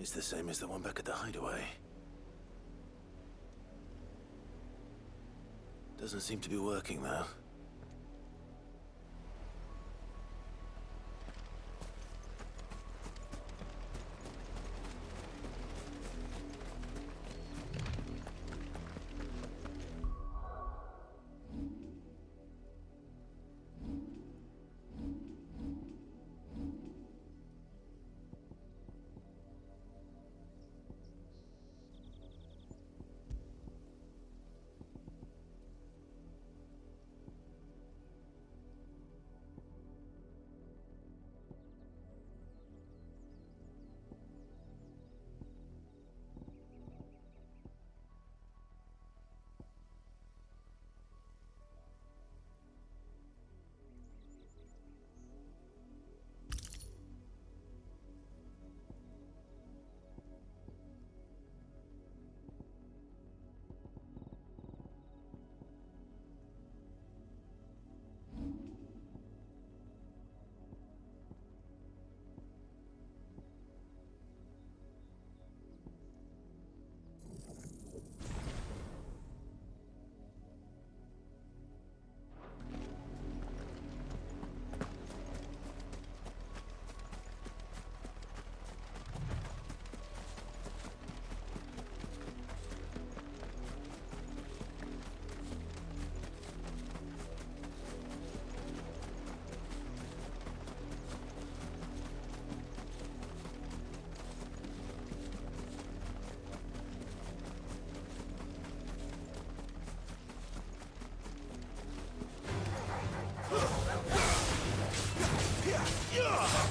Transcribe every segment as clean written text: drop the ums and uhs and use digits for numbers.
It's the same as the one back at the hideaway. Doesn't seem to be working, though.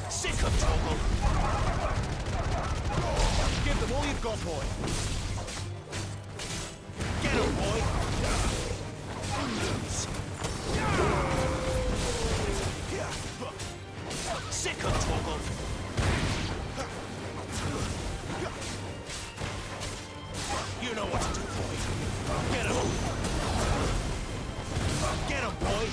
Sick of trouble. Give them all you've got, boy. Get him, boy. Sick of trouble. You know what to do, boy. Get him. Get him, boy.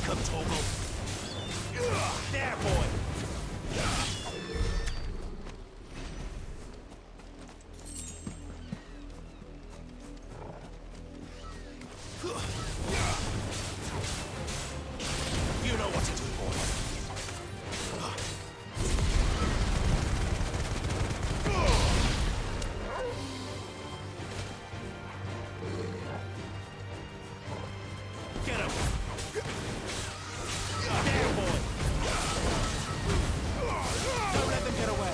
'em, Torgal! There, boy! You know what to do, boy. Get him! There, boy! Don't let them get away!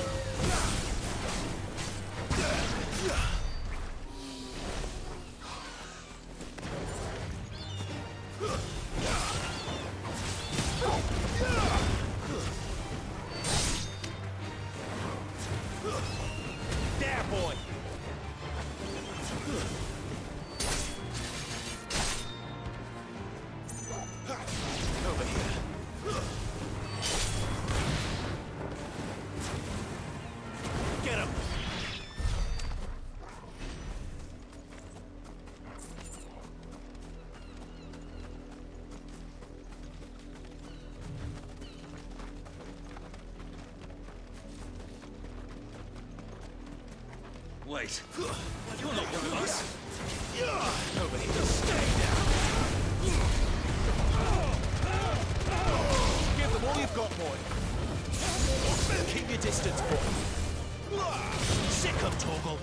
There, boy! Over here. Get him! Wait. You're not one of us. Over here. Stay down. Give them all you've got, boy. Keep your distance, boy. Sick 'em, Torgal.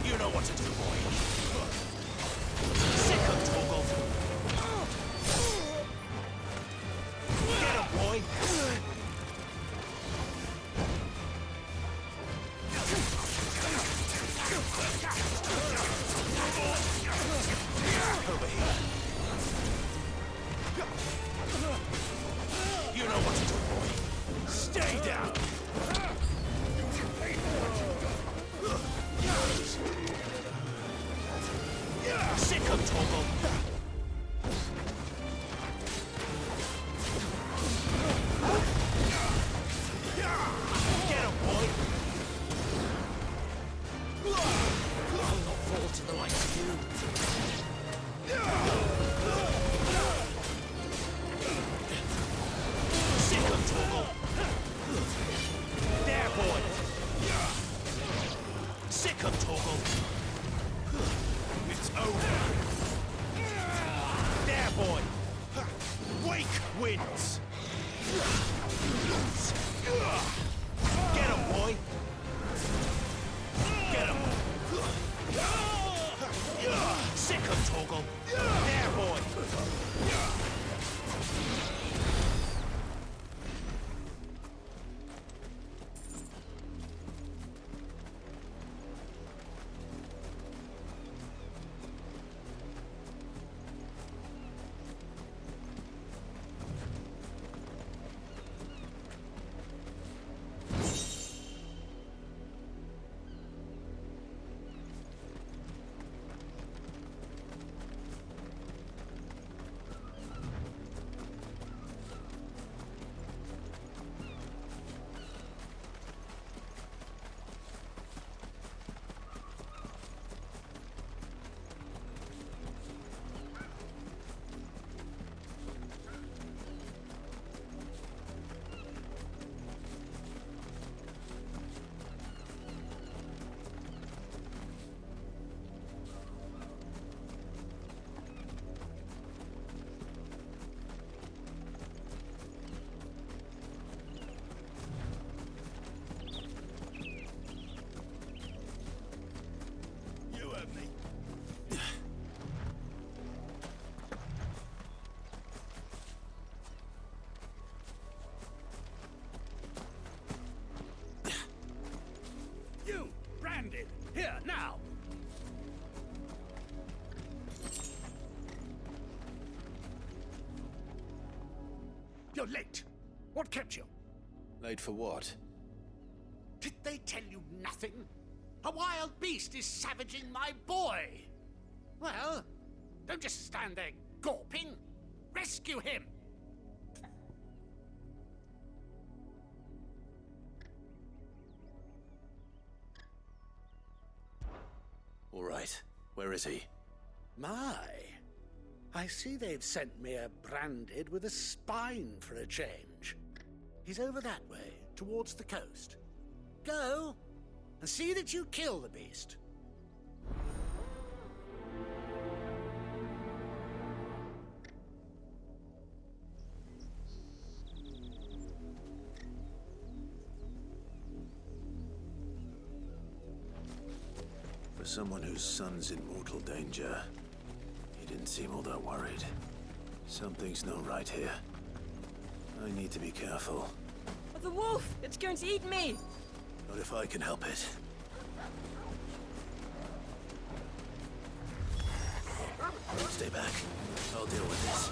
You know what to do, boy. Sick 'em, Torgal. Get 'em, boy. Over here. You know what to do, boy. Stay down. Sick 'em, Torgal. Get 'em, boy. I'll not fall to the likes of you. Sick 'em, Torgal. There, boy. Sick 'em, Torgal. It's over. There, boy. Wake wins. Get 'em, boy. Get 'em. Sick 'em, Torgal. There, boy. Here, now! You're late. What kept you? Late for what? Did they tell you nothing? A wild beast is savaging my boy. Well, don't just stand there gawping. Rescue him. All right. Where is he? My, I see they've sent me a branded with a spine for a change. He's over that way, towards the coast. Go, and see that you kill the beast. For someone whose son's in mortal danger, he didn't seem all that worried. Something's not right here. I need to be careful. Oh, the wolf! It's going to eat me! Not if I can help it. Stay back. I'll deal with this.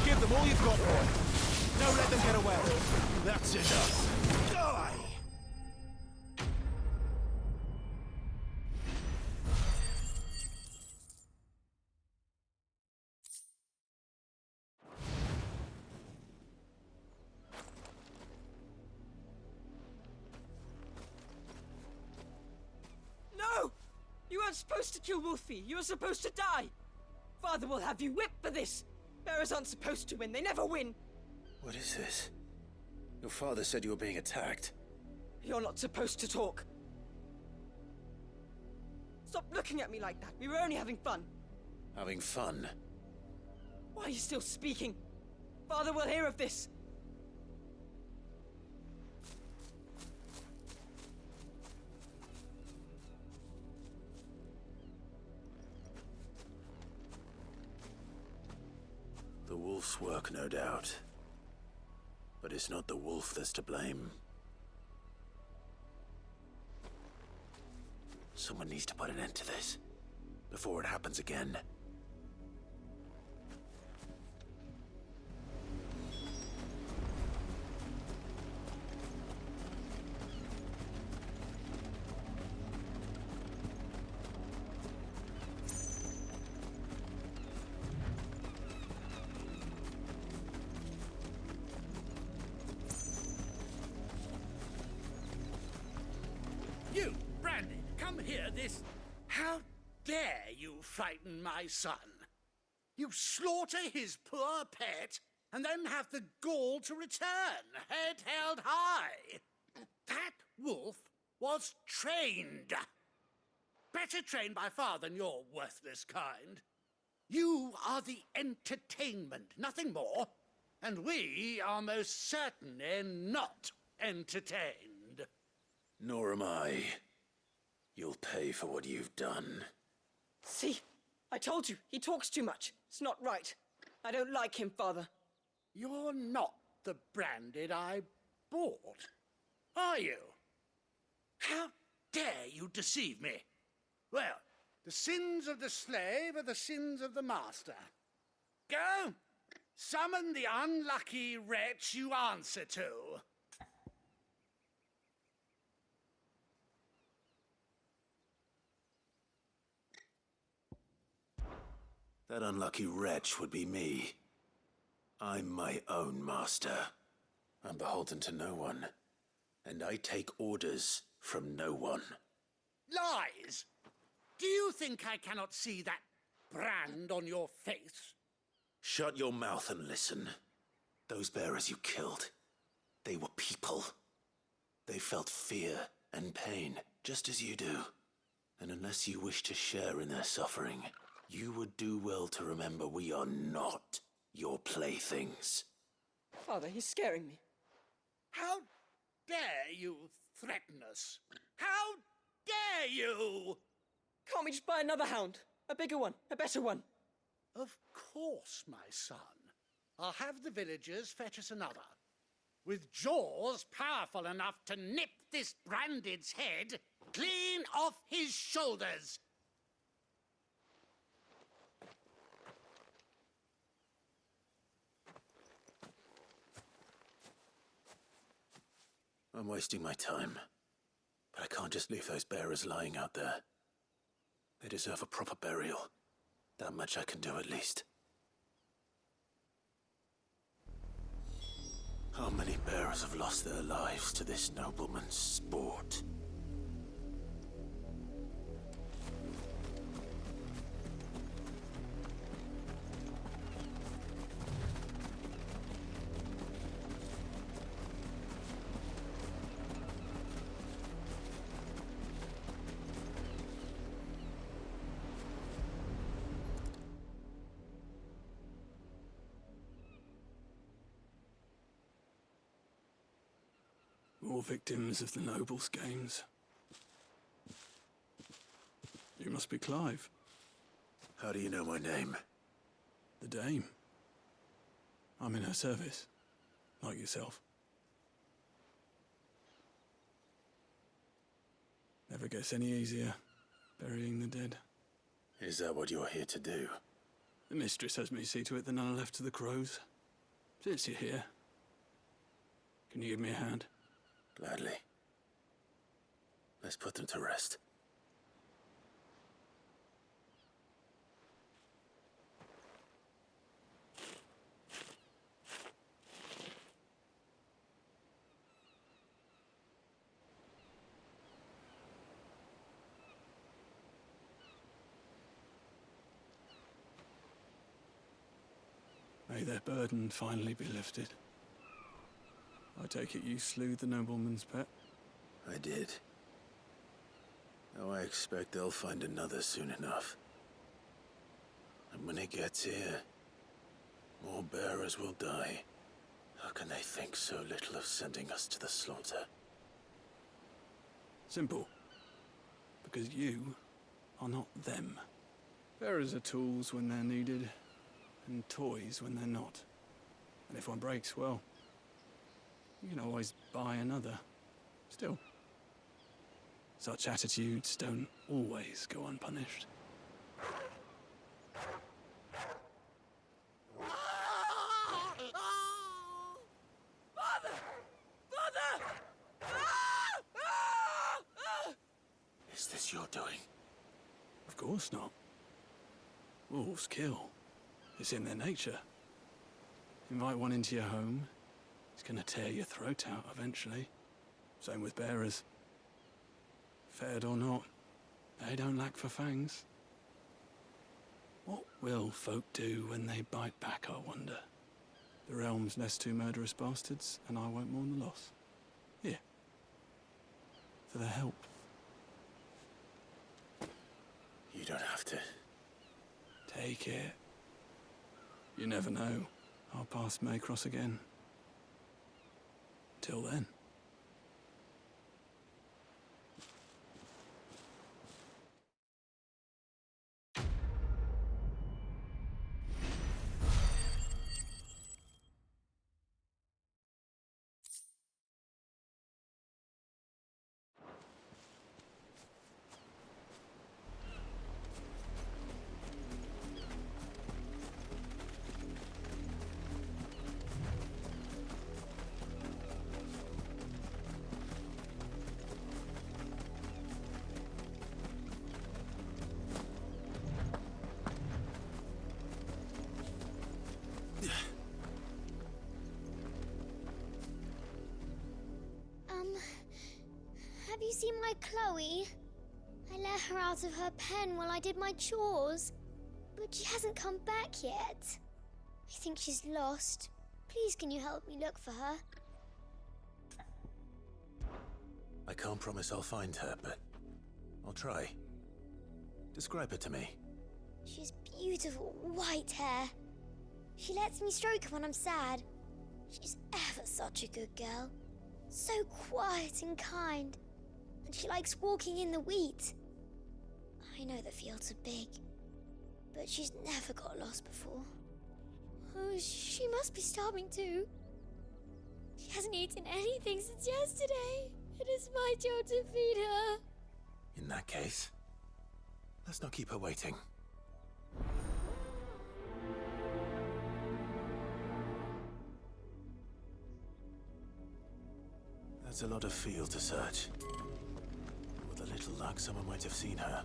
Give them all you've got, boy. Don't let them get away. That's enough. Die! No! You weren't supposed to kill Wolfie. You were supposed to die. Father will have you whipped for this. Bearers aren't supposed to win. They never win. What is this? Your father said you were being attacked. You're not supposed to talk. Stop looking at me like that. We were only having fun. Having fun? Why are you still speaking? Father will hear of this. The wolf's work, no doubt. But it's not the wolf that's to blame. Someone needs to put an end to this, before it happens again. You, Brandon, come here, this... How dare you frighten my son? You slaughter his poor pet, and then have the gall to return, head held high. That wolf was trained. Better trained by far than your worthless kind. You are the entertainment, nothing more. And we are most certainly not entertained. Nor am I. You'll pay for what you've done. See? I told you. He talks too much. It's not right. I don't like him, Father. You're not the branded I bought, are you? How dare you deceive me? Well, the sins of the slave are the sins of the master. Go, summon the unlucky wretch you answer to. That unlucky wretch would be me. I'm my own master. I'm beholden to no one. And I take orders from no one. Lies! Do you think I cannot see that brand on your face? Shut your mouth and listen. Those bearers you killed, they were people. They felt fear and pain, just as you do. And unless you wish to share in their suffering, you would do well to remember we are not your playthings. Father, he's scaring me. How dare you threaten us? How dare you? Can't we just buy another hound? A bigger one, a better one. Of course, my son. I'll have the villagers fetch us another. With jaws powerful enough to nip this branded's head clean off his shoulders. I'm wasting my time. But I can't just leave those bearers lying out there. They deserve a proper burial. That much I can do at least. How many bearers have lost their lives to this nobleman's sport? More victims of the nobles' games. You must be Clive. How do you know my name? The Dame. I'm in her service, like yourself. Never gets any easier, burying the dead. Is that what you're here to do? The mistress has me see to it that none are left to the crows. Since you're here, can you give me a hand? Gladly. Let's put them to rest. May their burden finally be lifted. I take it you slew the nobleman's pet? I did. Now I expect they'll find another soon enough. And when it gets here, more bearers will die. How can they think so little of sending us to the slaughter? Simple. Because you are not them. Bearers are tools when they're needed, and toys when they're not. And if one breaks, well, you can always buy another. Still, such attitudes don't always go unpunished. Father! Father! Is this your doing? Of course not. Wolves kill. It's in their nature. Invite one into your home, it's gonna tear your throat out eventually. Same with bearers. Fed or not, they don't lack for fangs. What will folk do when they bite back, I wonder? The realm's nest two murderous bastards, and I won't mourn the loss. Here. For their help. You don't have to. Take it. You never know. Our paths may cross again. Till then. Have you seen my Chloe? I let her out of her pen while I did my chores, but she hasn't come back yet. I think she's lost. Please, can you help me look for her? I can't promise I'll find her, but I'll try. Describe her to me. She has beautiful white hair. She lets me stroke her when I'm sad. She's ever such a good girl. So quiet and kind. And she likes walking in the wheat. I know the fields are big, but she's never got lost before. Oh, she must be starving too. She hasn't eaten anything since yesterday. It is my job to feed her. In that case, let's not keep her waiting. That's a lot of field to search. With a little luck, someone might have seen her.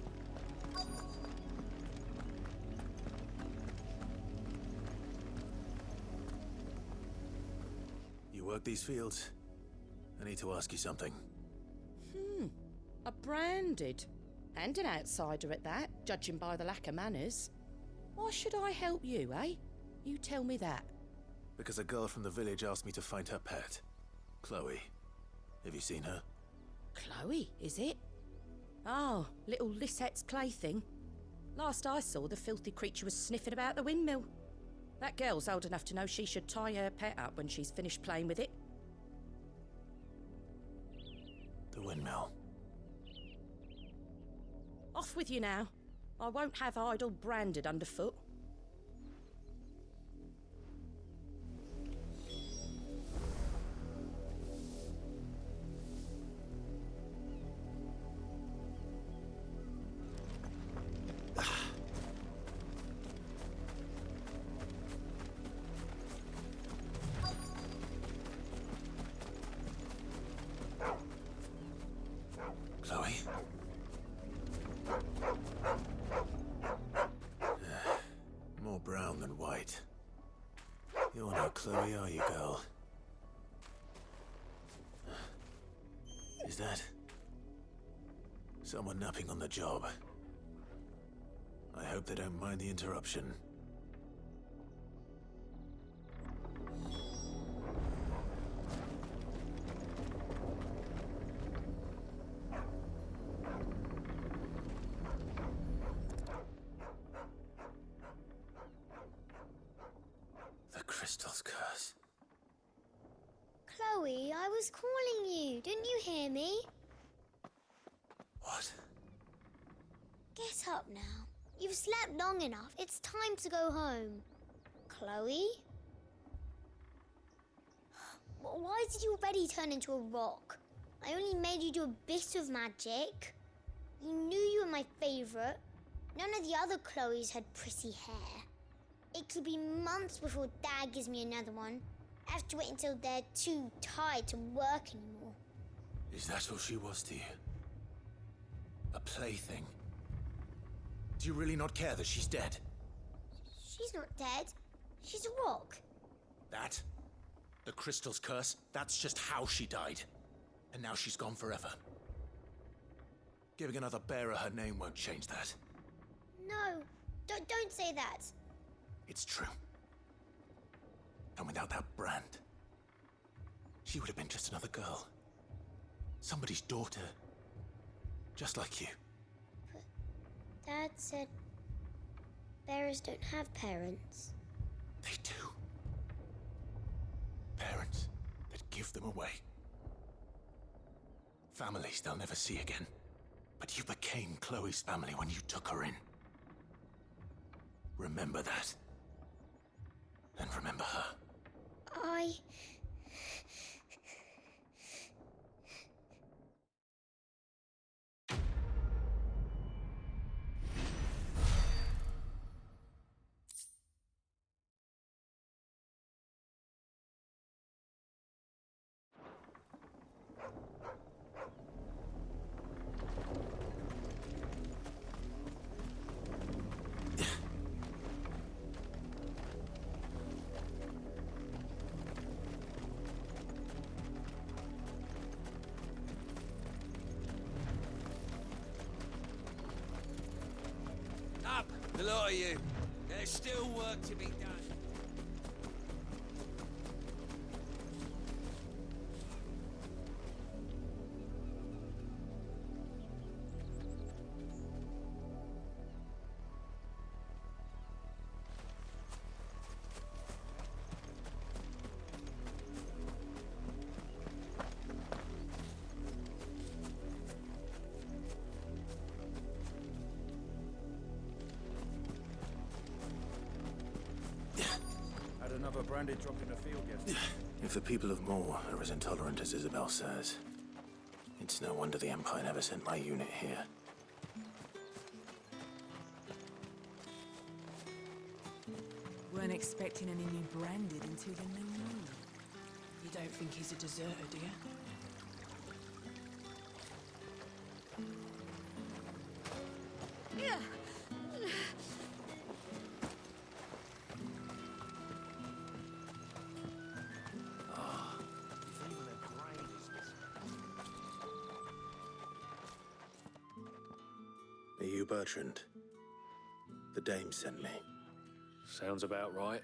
You work these fields? I need to ask you something. A branded. And an outsider at that, judging by the lack of manners. Why should I help you, eh? You tell me that. Because a girl from the village asked me to find her pet, Chloe. Have you seen her? Chloe, is it? Oh, little Lisette's plaything. Last I saw, the filthy creature was sniffing about the windmill. That girl's old enough to know she should tie her pet up when she's finished playing with it. Off with you now. I won't have idle branded underfoot. Chloe? More brown than white. You're no Chloe, are you, girl? Is that someone napping on the job? I hope they don't mind the interruption. The crystal's curse. Chloe, I was calling you. Didn't you hear me? What? Get up now. You've slept long enough. It's time to go home. Chloe? Why did you already turn into a rock? I only made you do a bit of magic. You knew you were my favorite. None of the other Chloes had pretty hair. It could be months before Dad gives me another one. I have to wait until they're too tired to work anymore. Is that all she was to you? A plaything? Do you really not care that she's dead? She's not dead. She's a rock. That? The crystal's curse? That's just how she died. And now she's gone forever. Giving another bearer her name won't change that. No, don't say that. It's true. And without that brand, she would have been just another girl. Somebody's daughter. Just like you. But Dad said bearers don't have parents. They do. Parents that give them away. Families they'll never see again. But you became Chloe's family when you took her in. Remember that. And remember her. Up, the lot of you. There's still work to be done. Had another branded drop in the field yesterday. If the people of Moor are as intolerant as Isabel says, it's no wonder the Empire never sent my unit here. Weren't expecting any new branded until the new moon. You don't think he's a deserter, do you? Are you Bertrand? The dame sent me. Sounds about right.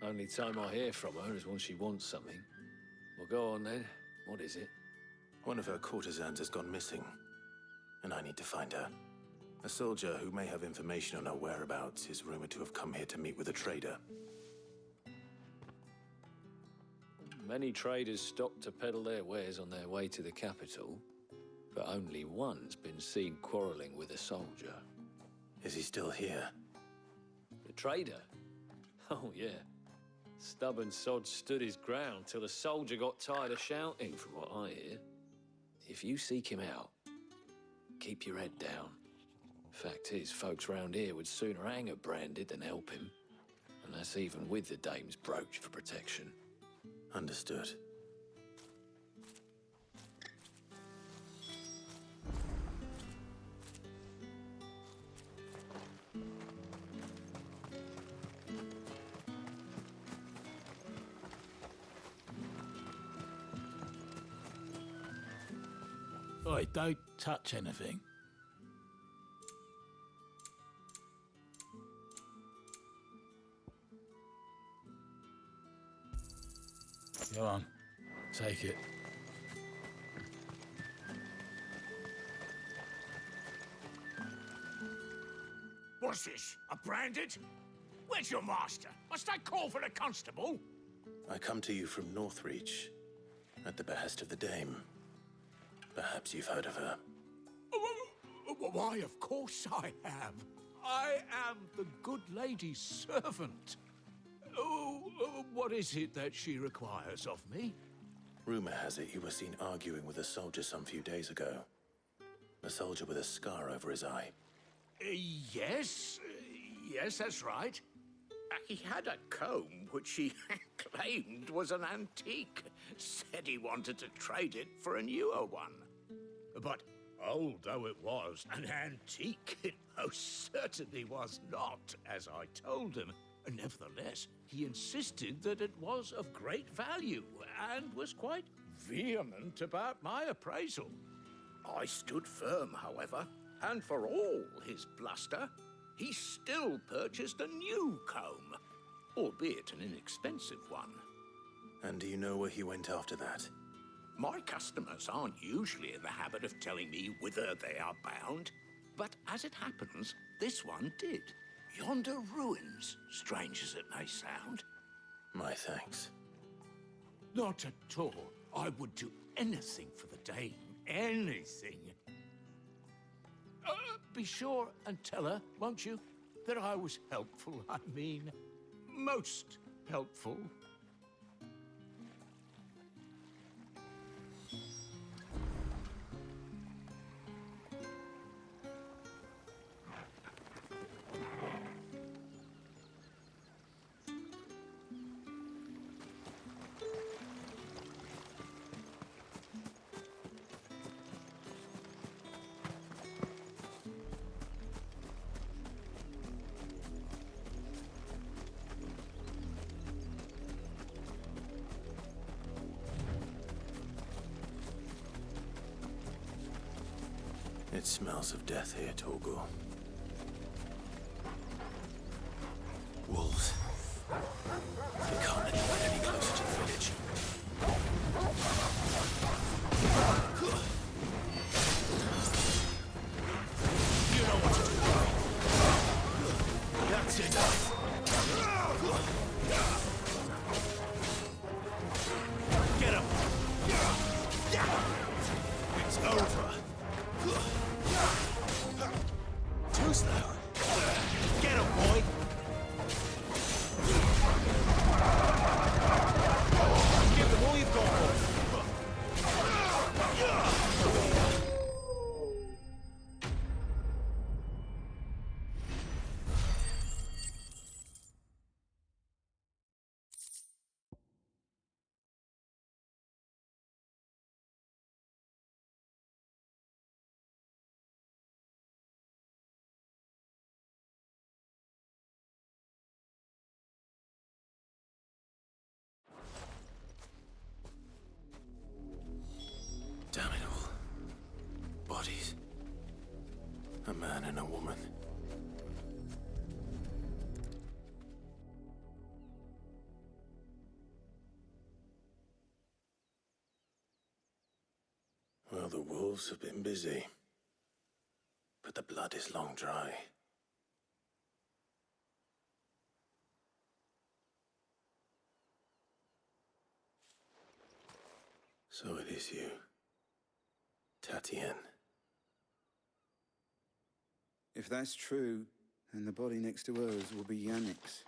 Only time I hear from her is when she wants something. Well, go on then. What is it? One of her courtesans has gone missing, and I need to find her. A soldier who may have information on her whereabouts is rumored to have come here to meet with a trader. Many traders stop to peddle their wares on their way to the capital. but only one's been seen quarrelling with a soldier. Is he still here? The trader? Oh, yeah. Stubborn sod stood his ground till the soldier got tired of shouting, from what I hear. If you seek him out, keep your head down. Fact is, folks round here would sooner hang a branded than help him. And that's even with the dame's brooch for protection. Understood. Oi, don't touch anything. Go on, take it. What's this? A branded? Where's your master? Must I call for the constable? I come to you from Northreach, at the behest of the dame. Perhaps you've heard of her. Why, of course I have. I am the good lady's servant. What is it that she requires of me? Rumor has it you were seen arguing with a soldier some few days ago. A soldier with a scar over his eye. Yes, that's right. He had a comb which he claimed was an antique. Said he wanted to trade it for a newer one. But old though it was, an antique it most certainly was not, as I told him. Nevertheless, he insisted that it was of great value and was quite vehement about my appraisal. I stood firm, however, and for all his bluster, he still purchased a new comb, albeit an inexpensive one. And do you know where he went after that? My customers aren't usually in the habit of telling me whither they are bound, but as it happens, this one did. Yonder ruins, strange as it may sound. My thanks. Not at all. I would do anything for the dame. Anything. Be sure and tell her, won't you, that I was helpful. I mean, most helpful. It smells of death here, Torgor. Wolves. We can't let them get any closer to the village. You know what to do. That's enough. Get him. It's over. Too slow. Get him, boy. Give them all you've got. Damn it all. Bodies. A man and a woman. Well, the wolves have been busy. But the blood is long dry. So it is you. Tatty. Tatienne. If that's true, then the body next to hers will be Yannick's.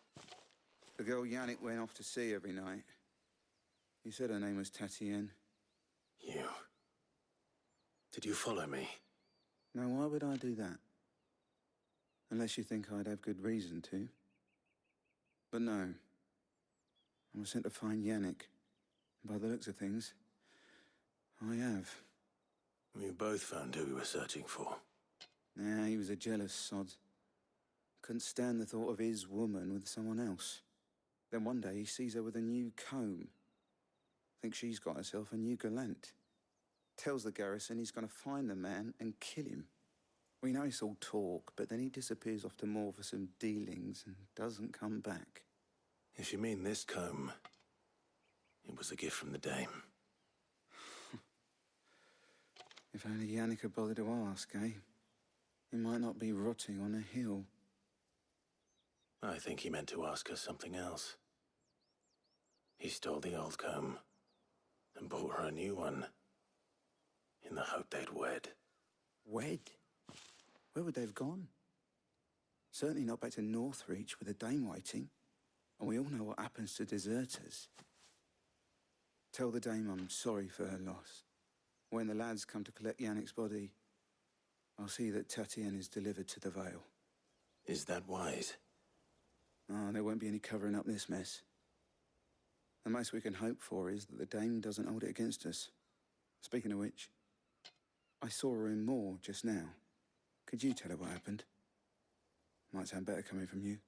The girl Yannick went off to see every night. He said her name was Tatienne. You... Did you follow me? Now, why would I do that? Unless you think I'd have good reason to. But no. I was sent to find Yannick. By the looks of things, I have. We both found who we were searching for. Nah, he was a jealous sod. Couldn't stand the thought of his woman with someone else. Then one day he sees her with a new comb. Thinks she's got herself a new gallant. Tells the garrison he's gonna find the man and kill him. We know it's all talk, but then he disappears off to Moor for some dealings and doesn't come back. If you mean this comb, it was a gift from the dame. If only Yannick had bothered to ask, eh? He might not be rotting on a hill. I think he meant to ask her something else. He stole the old comb and bought her a new one in the hope they'd wed. Wed? Where would they have gone? Certainly not back to Northreach with a dame waiting. And we all know what happens to deserters. Tell the dame I'm sorry for her loss. When the lads come to collect Yannick's body, I'll see that Tatienne is delivered to the Vale. Is that wise? Oh, there won't be any covering up this mess. The most we can hope for is that the dame doesn't hold it against us. Speaking of which, I saw her in Moor just now. Could you tell her what happened? Might sound better coming from you.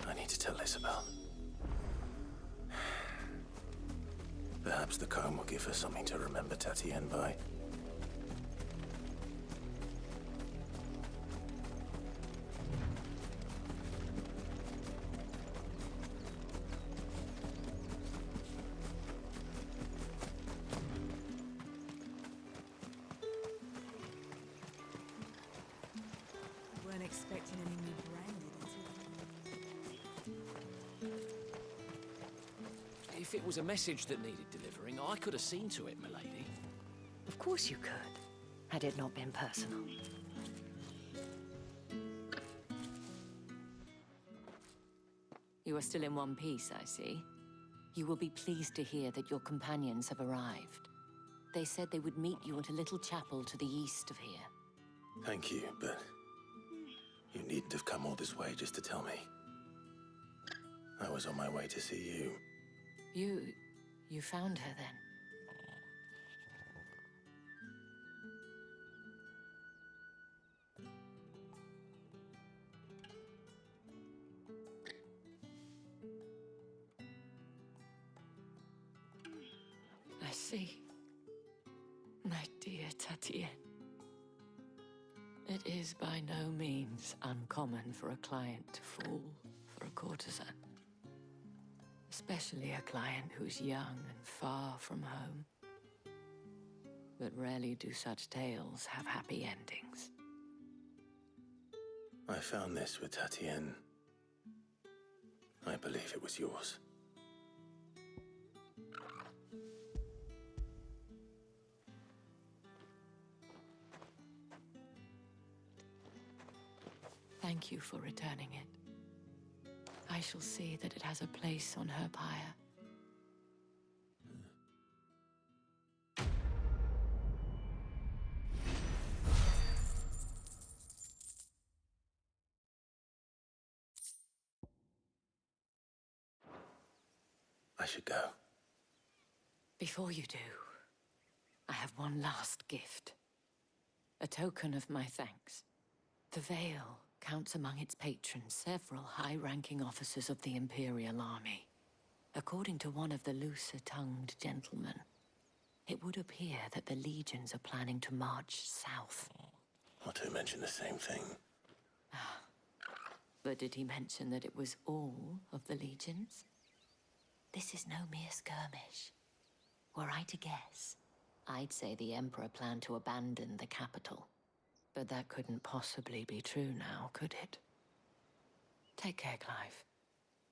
I need to tell Isabel. Perhaps the comb will give her something to remember Tatienne by. Weren't expecting any new branded until... If it was a message that needed delivering, I could have seen to it, milady. Of course you could, had it not been personal. You are still in one piece, I see. You will be pleased to hear that your companions have arrived. They said they would meet you at a little chapel to the east of here. Thank you, but you needn't have come all this way just to tell me. I was on my way to see you. You found her then? I see. My dear Tatienne. It is by no means uncommon for a client to fall for a courtesan. Especially a client who's young and far from home. But rarely do such tales have happy endings. I found this with Tatienne. I believe it was yours. Thank you for returning it. I shall see that it has a place on her pyre. I should go. Before you do, I have one last gift. A token of my thanks. The Vale counts among its patrons several high-ranking officers of the Imperial Army. According to one of the looser-tongued gentlemen, it would appear that the legions are planning to march south. Otto mentioned the same thing. But did he mention that it was all of the legions? This is no mere skirmish. Were I to guess, I'd say the Emperor planned to abandon the capital. But that couldn't possibly be true now, could it? Take care, Clive.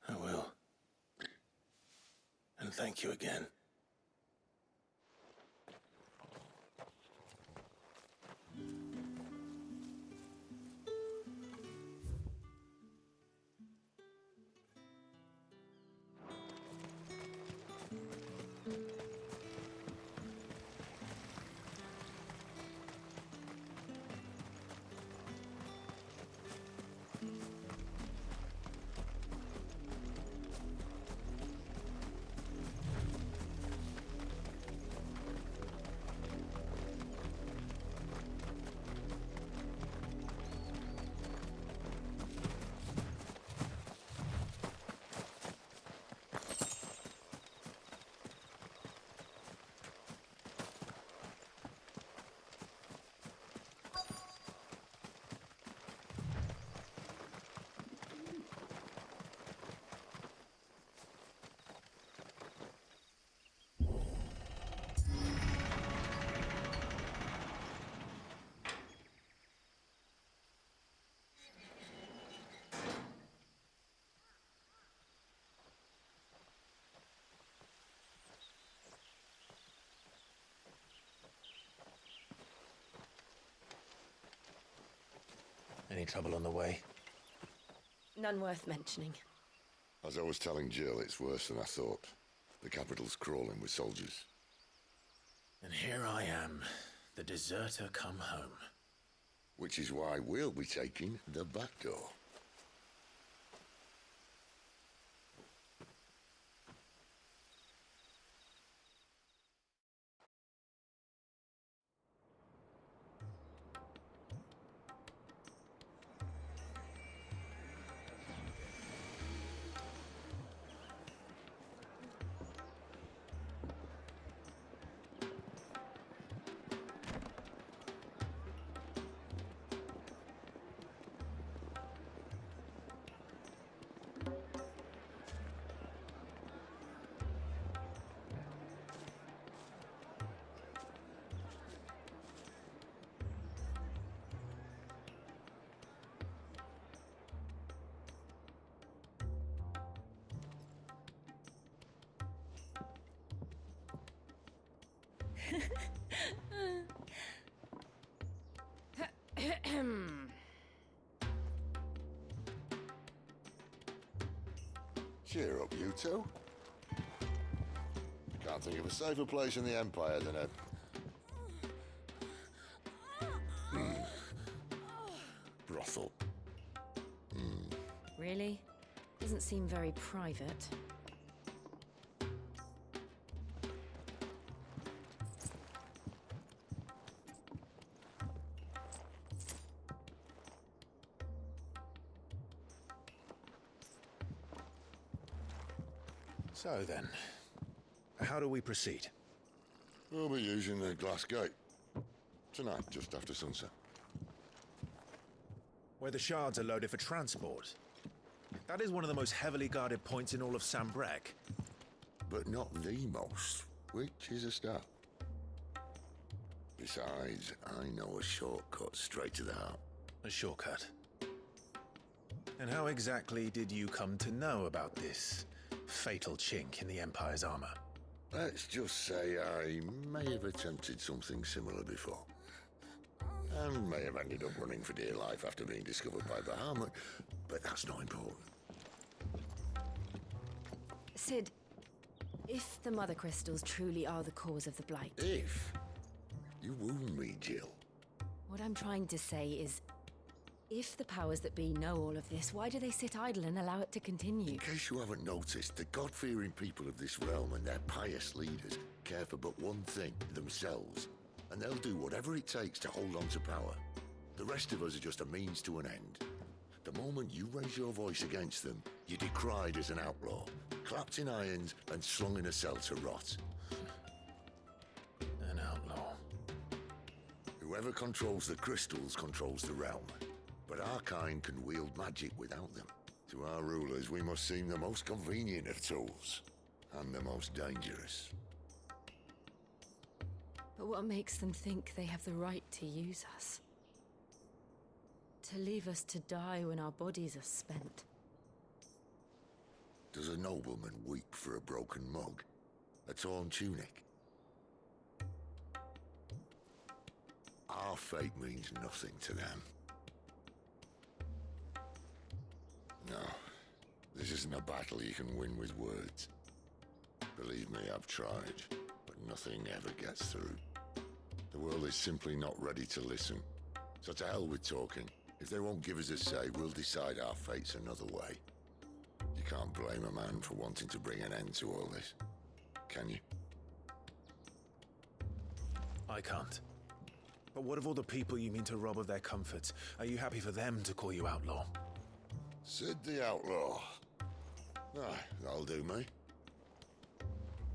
I will. And thank you again. Any trouble on the way? None worth mentioning. As I was telling Jill, it's worse than I thought. The capital's crawling with soldiers. And here I am, the deserter come home. Which is why we'll be taking the back door. Cheer up, you two. Can't think of a safer place in the Empire than a... brothel. Really? Doesn't seem very private. So then, how do we proceed? We'll be using the glass gate. Tonight, just after sunset. Where the shards are loaded for transport. That is one of the most heavily guarded points in all of Sambrek. But not the most, which is a start. Besides, I know a shortcut straight to the heart. A shortcut. And how exactly did you come to know about this fatal chink in the Empire's armor? Let's just say I may have attempted something similar before. And may have ended up running for dear life after being discovered by Bahamut, but that's not important. Sid, if the Mother Crystals truly are the cause of the Blight... If? You wound me, Jill. What I'm trying to say is, if the powers that be know all of this, why do they sit idle and allow it to continue? In case you haven't noticed, the God-fearing people of this realm and their pious leaders care for but one thing, themselves. And they'll do whatever it takes to hold on to power. The rest of us are just a means to an end. The moment you raise your voice against them, you're decried as an outlaw, clapped in irons and slung in a cell to rot. An outlaw. Whoever controls the crystals controls the realm. But our kind can wield magic without them. To our rulers, we must seem the most convenient of tools, and the most dangerous. But what makes them think they have the right to use us? To leave us to die when our bodies are spent? Does a nobleman weep for a broken mug? A torn tunic? Our fate means nothing to them. No, this isn't a battle you can win with words. Believe me, I've tried, but nothing ever gets through. The world is simply not ready to listen. So to hell with talking. If they won't give us a say, we'll decide our fates another way. You can't blame a man for wanting to bring an end to all this, can you? I can't. But what of all the people you mean to rob of their comforts? Are you happy for them to call you outlaw? Sid the Outlaw. Ah, that'll do me.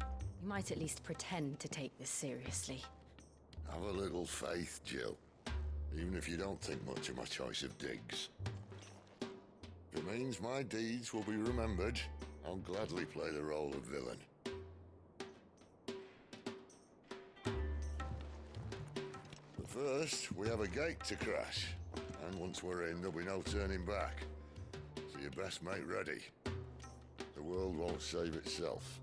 You might at least pretend to take this seriously. Have a little faith, Jill. Even if you don't think much of my choice of digs. If it means my deeds will be remembered, I'll gladly play the role of villain. But first, we have a gate to crash. And once we're in, there'll be no turning back. So you best make ready. The world won't save itself.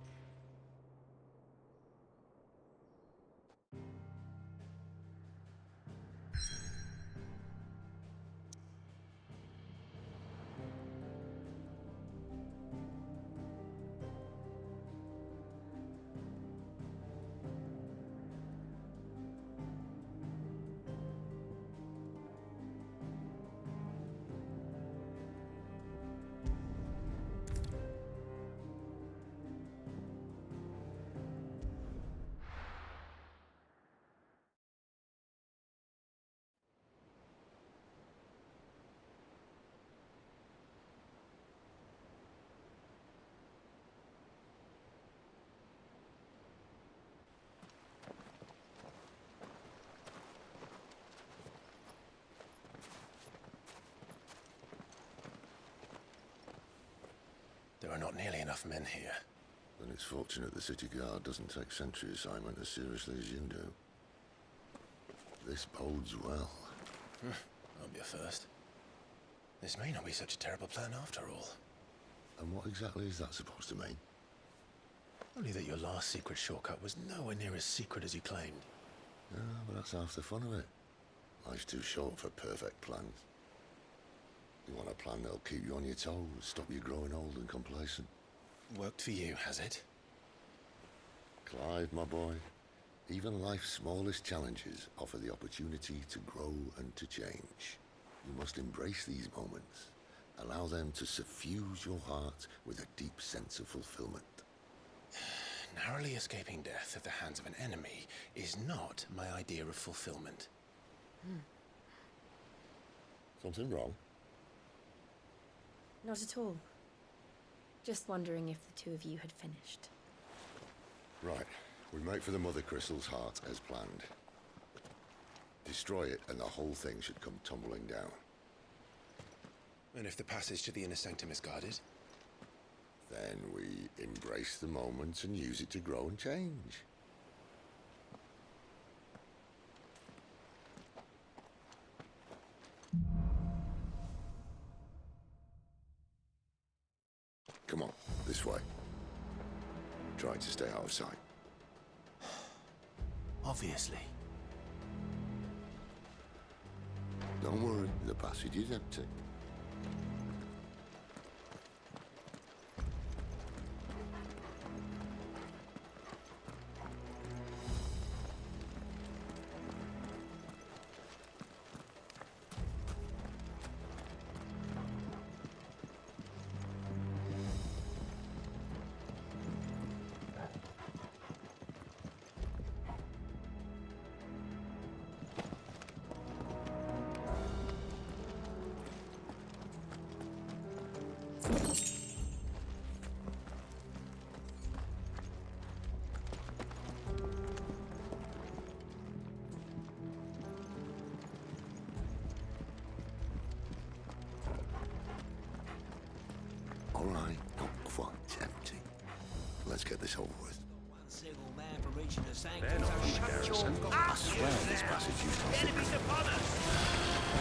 There are not nearly enough men here. Then it's fortunate the city guard doesn't take sentry assignment as seriously as you do. This bodes well. Won't be a first. This may not be such a terrible plan after all. And what exactly is that supposed to mean? Only that your last secret shortcut was nowhere near as secret as you claimed. Yeah, but that's half the fun of it. Life's too short for perfect plans. You want a plan that'll keep you on your toes, stop you growing old and complacent. Worked for you, has it? Clive, my boy, even life's smallest challenges offer the opportunity to grow and to change. You must embrace these moments. Allow them to suffuse your heart with a deep sense of fulfillment. Narrowly escaping death at the hands of an enemy is not my idea of fulfillment. Something wrong? Not at all. Just wondering if the two of you had finished. Right. We make for the Mother Crystal's heart as planned. Destroy it and the whole thing should come tumbling down. And if the passage to the inner sanctum is guarded? Then we embrace the moment and use it to grow and change. Come on, this way. Try to stay out of sight. Obviously. Don't worry, the passage is empty. All right, not quite empty. Let's get this over with. I swear this passage used to be Enemies upon us!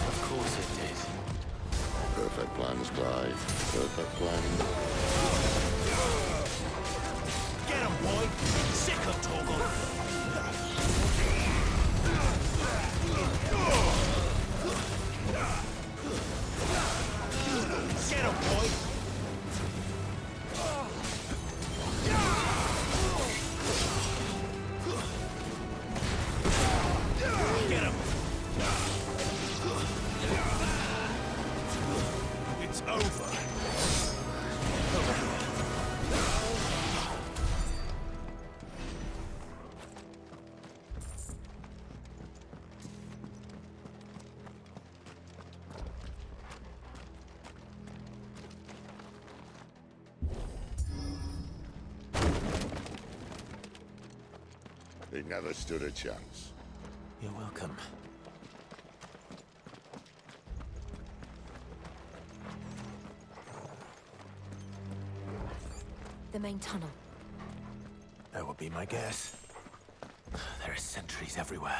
Of course it did. perfect plans, Clive. Perfect plans. It never stood a chance. You're welcome. The main tunnel. That would be my guess. There are sentries everywhere.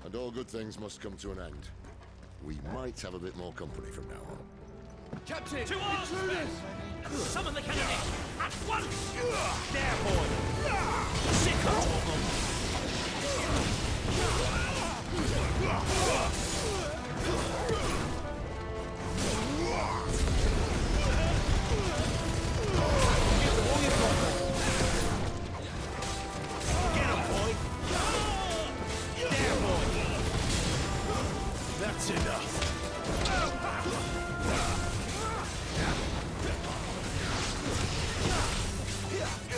And all good things must come to an end. We might have a bit more company from now on. Captain! To arms, men! Summon the cannon at once! There, boy! Sick of Torgal! Get him, boy! There, boy! That's enough.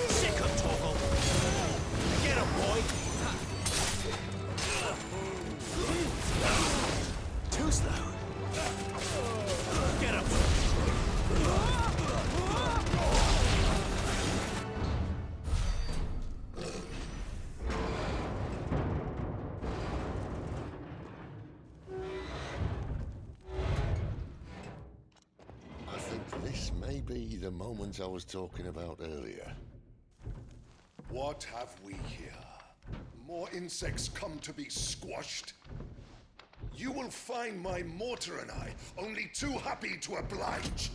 Sick of Torgal! Get him, boy! Too slow. Get him! I think this may be the moment I was talking about earlier. What have we here? More insects come to be squashed? You will find my mortar and I only too happy to oblige.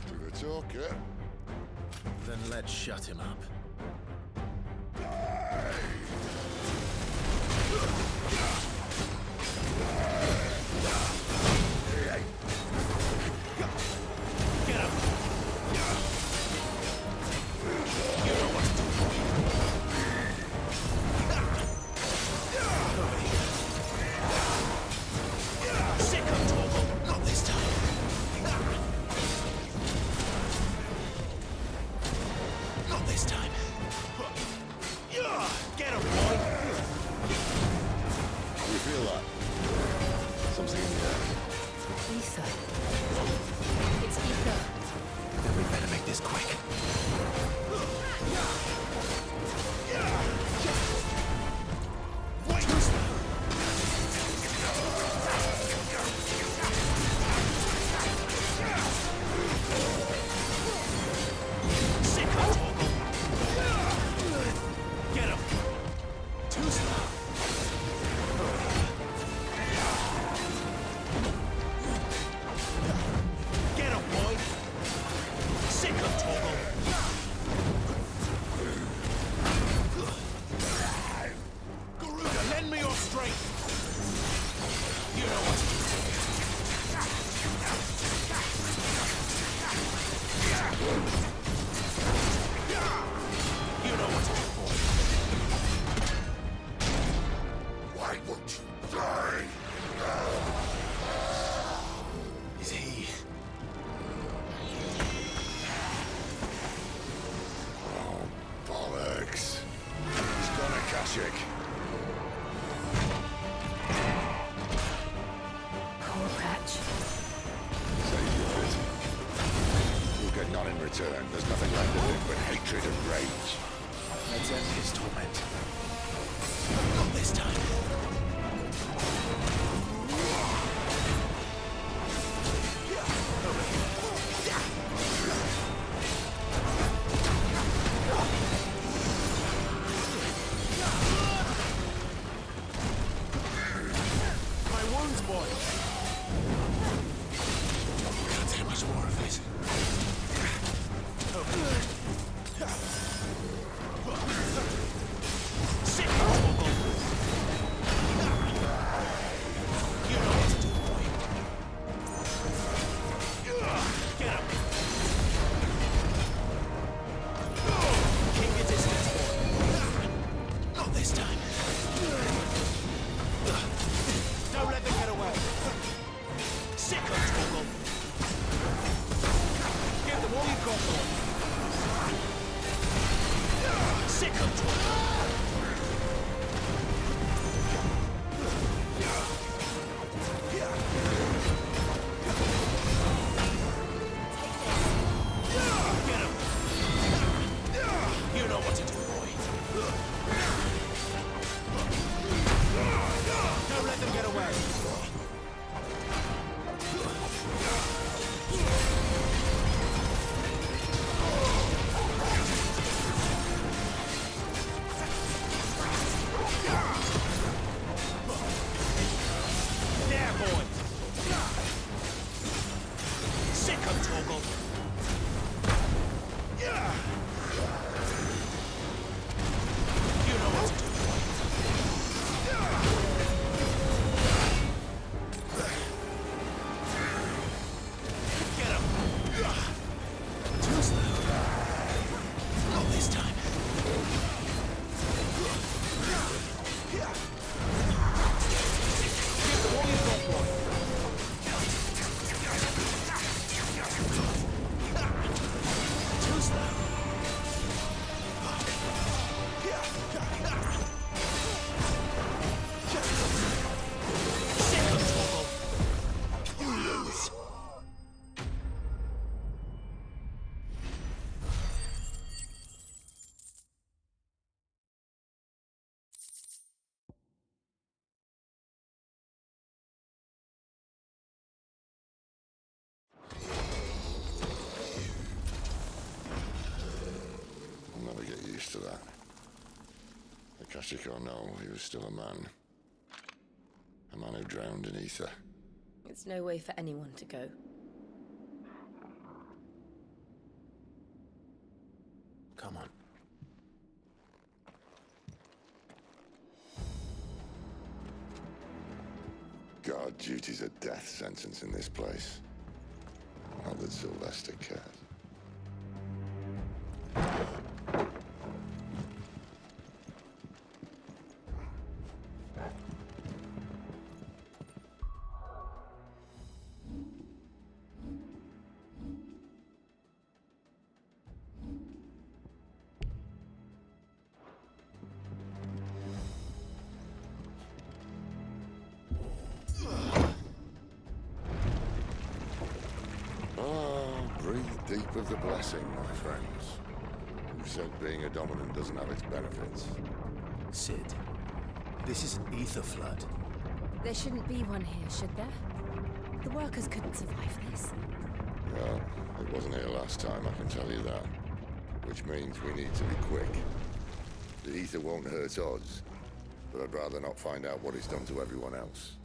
To the talker. Then let's shut him up. Get him! You know what to do. Sick of Torgal! Not this time. Not this time. Get him, boy! You feel that? Something in the air. Ether. It's ether. Then we better make this quick. Wait! Sick of Torgal! Get him! Too slow. Get him, boy! Sick of Torgal! Garuda, lend me your strength! You know what to do. You know what to do, boy. Why won't you die? Is he? Oh, bollocks. He's gone Akashic. Poor Patch. Save your bit. You'll get none in return. There's nothing left of him but hatred and rage. Let's end his torment. Not this time. My wounds, boy! Can't take much more of this. Sick of Torgal! You know what to do, boy. Get him! Keep your distance, boy. Tragic or no, he was still a man. A man who drowned in ether. It's no way for anyone to go. Come on. God, duty's a death sentence in this place. Not that Sylvester cares. Breathe deep of the blessing, my friends. Who said being a dominant doesn't have its benefits? Sid, this is an ether flood. There shouldn't be one here, should there? The workers couldn't survive this. Well, it wasn't here last time, I can tell you that. Which means we need to be quick. The ether won't hurt us, but I'd rather not find out what it's done to everyone else.